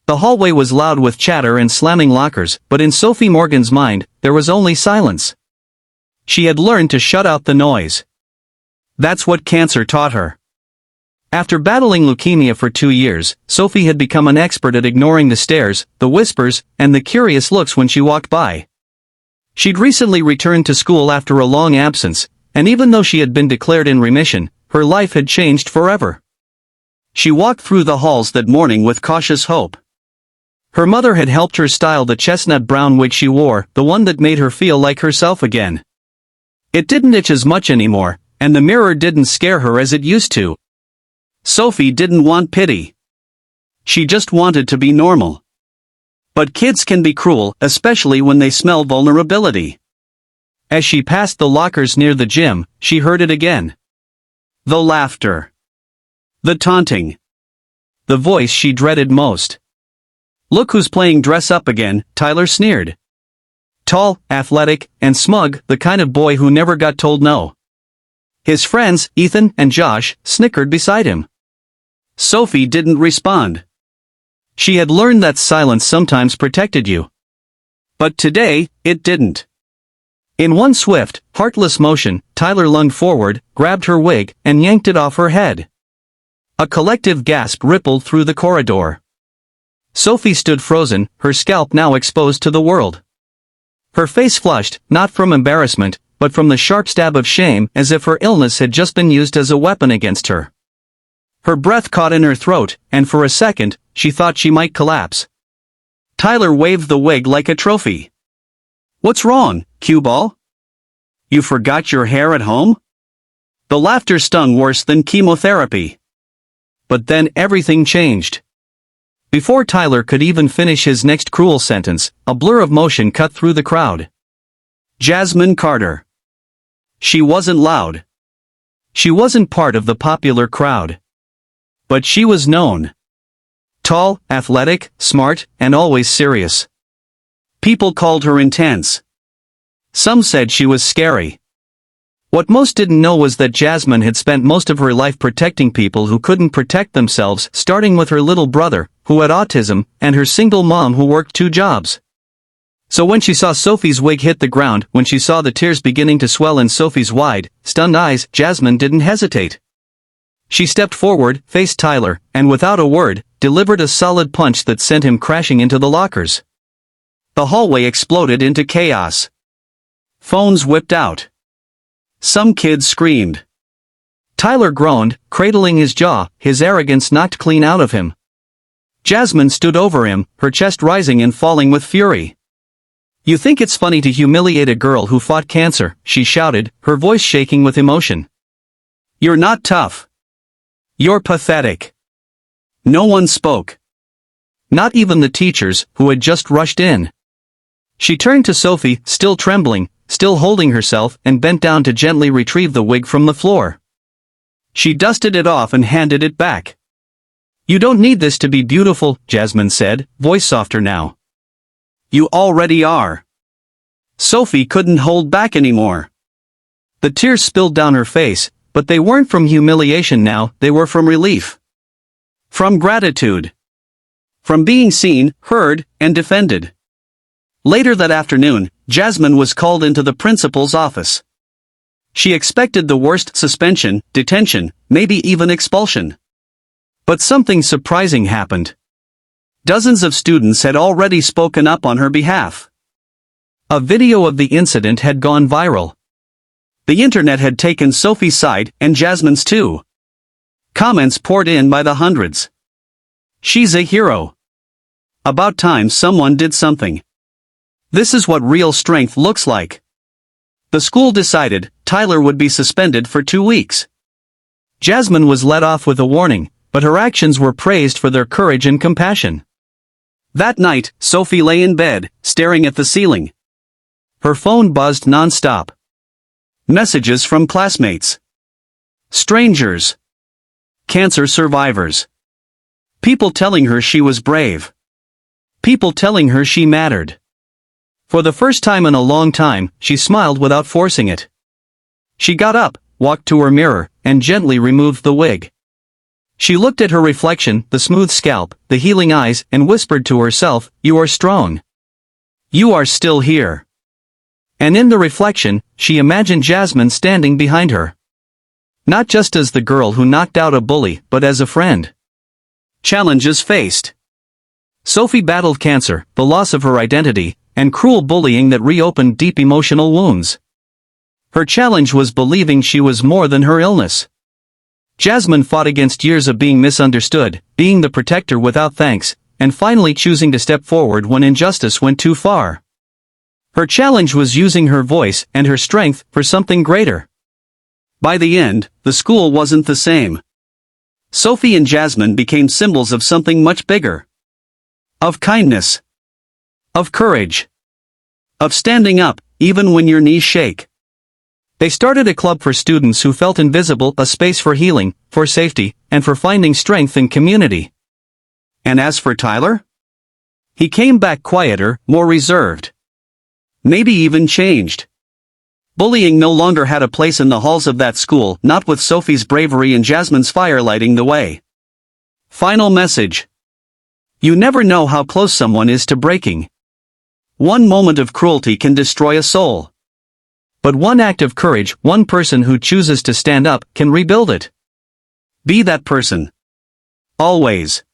The hallway was loud with chatter and slamming lockers, but in Sophie Morgan's mind, there was only silence. She had learned to shut out the noise. That's what cancer taught her. After battling leukemia for 2 years, Sophie had become an expert at ignoring the stares, the whispers, and the curious looks when she walked by. She'd recently returned to school after a long absence, and even though she had been declared in remission, her life had changed forever. She walked through the halls that morning with cautious hope. Her mother had helped her style the chestnut brown wig she wore, the one that made her feel like herself again. It didn't itch as much anymore, and the mirror didn't scare her as it used to. Sophie didn't want pity. She just wanted to be normal. But kids can be cruel, especially when they smell vulnerability. As she passed the lockers near the gym, she heard it again. The laughter. The taunting. The voice she dreaded most. "Look who's playing dress up again," Tyler sneered. Tall, athletic, and smug, the kind of boy who never got told no. His friends, Ethan and Josh, snickered beside him. Sophie didn't respond. She had learned that silence sometimes protected you. But today, it didn't. In one swift, heartless motion, Tyler lunged forward, grabbed her wig, and yanked it off her head. A collective gasp rippled through the corridor. Sophie stood frozen, her scalp now exposed to the world. Her face flushed, not from embarrassment, but from the sharp stab of shame, as if her illness had just been used as a weapon against her. Her breath caught in her throat, and for a second, she thought she might collapse. Tyler waved the wig like a trophy. "What's wrong, cue ball? You forgot your hair at home?" The laughter stung worse than chemotherapy. But then everything changed. Before Tyler could even finish his next cruel sentence, a blur of motion cut through the crowd. Jasmine Carter. She wasn't loud. She wasn't part of the popular crowd. But she was known. Tall, athletic, smart, and always serious. People called her intense. Some said she was scary. What most didn't know was that Jasmine had spent most of her life protecting people who couldn't protect themselves, starting with her little brother, who had autism, and her single mom who worked 2 jobs. So when she saw Sophie's wig hit the ground, when she saw the tears beginning to swell in Sophie's wide, stunned eyes, Jasmine didn't hesitate. She stepped forward, faced Tyler, and without a word, delivered a solid punch that sent him crashing into the lockers. The hallway exploded into chaos. Phones whipped out. Some kids screamed. Tyler groaned, cradling his jaw, his arrogance knocked clean out of him. Jasmine stood over him, her chest rising and falling with fury. "You think it's funny to humiliate a girl who fought cancer," she shouted, her voice shaking with emotion. "You're not tough. You're pathetic." No one spoke. Not even the teachers, who had just rushed in. She turned to Sophie, still trembling, still holding herself, and bent down to gently retrieve the wig from the floor. She dusted it off and handed it back. "You don't need this to be beautiful," Jasmine said, voice softer now. "You already are." Sophie couldn't hold back anymore. The tears spilled down her face, but they weren't from humiliation now, they were from relief. From gratitude. From being seen, heard, and defended. Later that afternoon, Jasmine was called into the principal's office. She expected the worst: suspension, detention, maybe even expulsion. But something surprising happened. Dozens of students had already spoken up on her behalf. A video of the incident had gone viral. The internet had taken Sophie's side, and Jasmine's too. Comments poured in by the hundreds. "She's a hero. About time someone did something. This is what real strength looks like." The school decided Tyler would be suspended for 2 weeks. Jasmine was let off with a warning, but her actions were praised for their courage and compassion. That night, Sophie lay in bed, staring at the ceiling. Her phone buzzed non-stop. Messages from classmates. Strangers. Cancer survivors. People telling her she was brave. People telling her she mattered. For the first time in a long time, she smiled without forcing it. She got up, walked to her mirror, and gently removed the wig. She looked at her reflection, the smooth scalp, the healing eyes, and whispered to herself, "You are strong. You are still here." And in the reflection, she imagined Jasmine standing behind her. Not just as the girl who knocked out a bully, but as a friend. Challenges faced. Sophie battled cancer, the loss of her identity, and cruel bullying that reopened deep emotional wounds. Her challenge was believing she was more than her illness. Jasmine fought against years of being misunderstood, being the protector without thanks, and finally choosing to step forward when injustice went too far. Her challenge was using her voice and her strength for something greater. By the end, the school wasn't the same. Sophie and Jasmine became symbols of something much bigger. Of kindness. Of courage. Of standing up, even when your knees shake. They started a club for students who felt invisible, a space for healing, for safety, and for finding strength in community. And as for Tyler? He came back quieter, more reserved. Maybe even changed. Bullying no longer had a place in the halls of that school, not with Sophie's bravery and Jasmine's fire lighting the way. Final message. You never know how close someone is to breaking. One moment of cruelty can destroy a soul. But one act of courage, one person who chooses to stand up, can rebuild it. Be that person. Always.